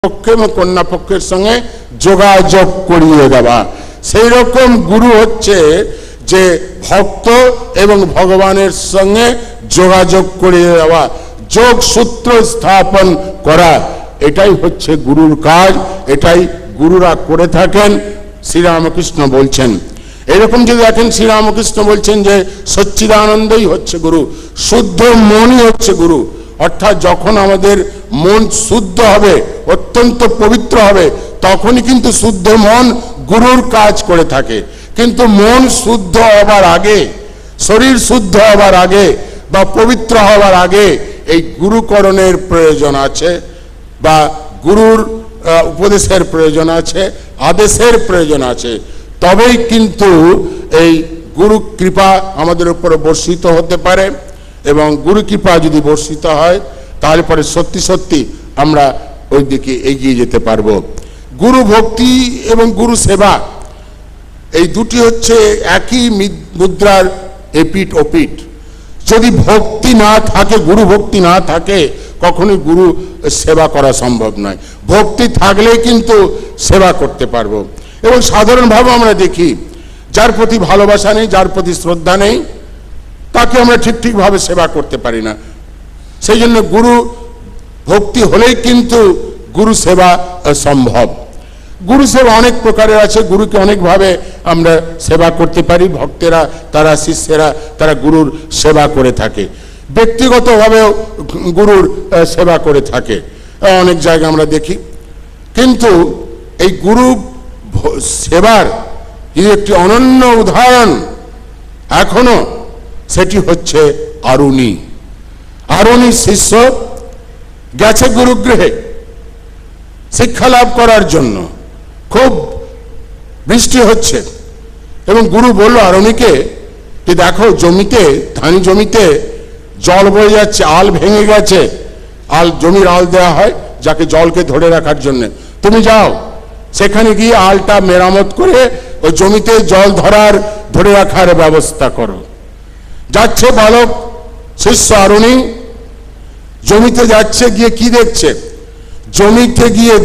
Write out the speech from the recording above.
পক্ষে এবং কন্যা পক্ষের সঙ্গে যোগাযোগ করিয়ে দেওয়া। সেই রকম গুরু হচ্ছে যে ভক্ত এবং ভগবানের সঙ্গে যোগাযোগ করিয়ে দেওয়া, যোগ সূত্র স্থাপন করা, এটাই হচ্ছে গুরুর কাজ, এটাই গুরুরা করে থাকেন। শ্রীরামকৃষ্ণ বলছেন এরকম যদি দেখেন, শ্রীরামকৃষ্ণ বলছেন যে সচ্চিদানন্দই হচ্ছে গুরু, শুদ্ধ মনই হচ্ছে গুরু। অর্থাৎ যখন আমাদের মন শুদ্ধ হবে, অত্যন্ত পবিত্র হবে, তখনই কিন্তু শুদ্ধ মন গুরুর কাজ করে থাকে। কিন্তু মন শুদ্ধ হবার আগে, শরীর শুদ্ধ হবার আগে বা পবিত্র হবার আগে এই গুরুকরণের প্রয়োজন আছে, বা গুরুর উপদেশের প্রয়োজন আছে, আদেশের প্রয়োজন আছে। তবেই কিন্তু এই গুরু কৃপা আমাদের উপর বর্ষিত হতে পারে। এবং গুরু কৃপা যদি বর্ষিত হয় তাহলে পরে সত্যি সত্যি আমরা ওই দিকে এগিয়ে যেতে পারবো। গুরু ভক্তি এবং গুরু সেবা, এই দুটি হচ্ছে একই মুদ্রার এপিঠ ওপিঠ। যদি ভক্তি না থাকে, গুরু ভক্তি না থাকে, কখনোই গুরু সেবা করা সম্ভব নয়। ভক্তি থাকলে কিন্তু সেবা করতে পারবো। এবং সাধারণভাবে আমরা দেখি, যার প্রতি ভালোবাসা নেই, যার প্রতি শ্রদ্ধা নেই, তাকে আমরা ঠিকভাবে সেবা করতে পারি না। সেই জন্য গুরু ভক্তি হলেই কিন্তু গুরু সেবা সম্ভব। গুরু সেবা অনেক প্রকারের আছে, গুরুকে অনেকভাবে আমরা সেবা করতে পারি। ভক্তেরা, তারা শিষ্যেরা, তারা গুরুর সেবা করে থাকে। ব্যক্তিগতভাবেও গুরুর সেবা করে থাকে, অনেক জায়গায় আমরা দেখি। কিন্তু এই গুরু সেবার একটি অনন্য উদাহরণ এখনো, সেটি হচ্ছে আরুণী। আরুণী শিষ্য গেছে গুরুগৃহে শিক্ষা লাভ করার জন্য। খুব বৃষ্টি হচ্ছে এবং গুরু বলল আরুণীকে যে দেখো, জমিতে, ধানি জমিতে জল বয়ে যাচ্ছে, আল ভেঙে গেছে। আল, জমির আল দেওয়া হয় যাকে জলকে ধরে রাখার জন্য। তুমি যাও, সেখানে গিয়ে আলটা মেরামত করে ওই জমিতে জল ধরে রাখার ব্যবস্থা করো। যাচ্ছে বালক শিষ্য আরুণী, জমিতে যাচ্ছে, গিয়ে কি দেখছে? জমিতে গিয়ে